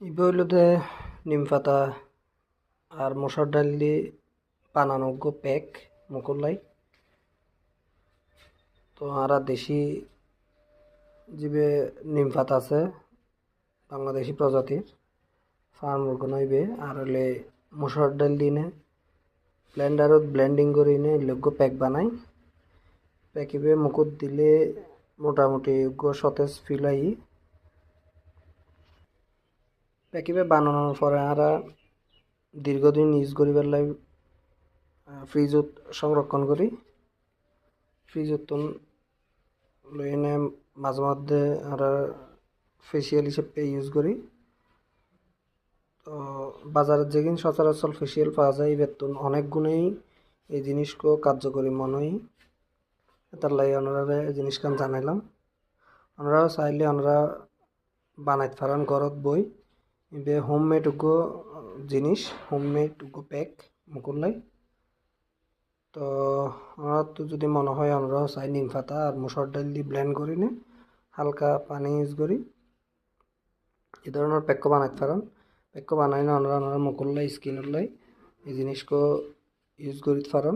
ইবে হইলো যে নিম পাতা আর মসুর ডাল দিয়ে বানানো প্যাক মুকুল্লাই। তো আর দেশি জিবে নিম পাতা আছে বাংলাদেশি প্রজাতির ফার্ম নইবে আর হলে মসুর ডাল দিয়ে ব্লেন্ডারত ব্লেন্ডিং করে প্যাক বানাই। প্যাকিবে মুকুট দিলে মোটামুটি সতেজ ফিল আই। প্যাকিবে বানানোর পরে আর দীর্ঘদিন ইউজ করিবার লাগে ফ্রিজত সংরক্ষণ করি। ফ্রিজত লই এনে মাঝে মধ্যে আর ফেসিয়াল হিসেবে ইউজ করি। তো বাজারের যেদিন সচরাচর ফেসিয়াল পাওয়া যায় বেতন অনেক গুণেই এই জিনিসকে কার্যকরী মনে হয়। তার লাগে ওনারা এই জিনিসখান জানাইলাম। ওনারাও চাইলে ওনারা বানাইতে পারেন ঘরত বই। এবে হোমমেড জিনিস হোমমেড প্যাক মুকুল্লাই। তো ওনার তো যদি মনে হয় ওনারাও চাই নিম পাতা আর মসুর ডাল দিয়ে ব্লেন্ড করে হালকা পানি ইউজ করি এই ধরনের প্যাক বানাইতে পারেন। প্যাক বানাই না ওনারা মুকুল্লাই স্কিনুল্লাই এই জিনিসকে ইউজ করিতে পারেন।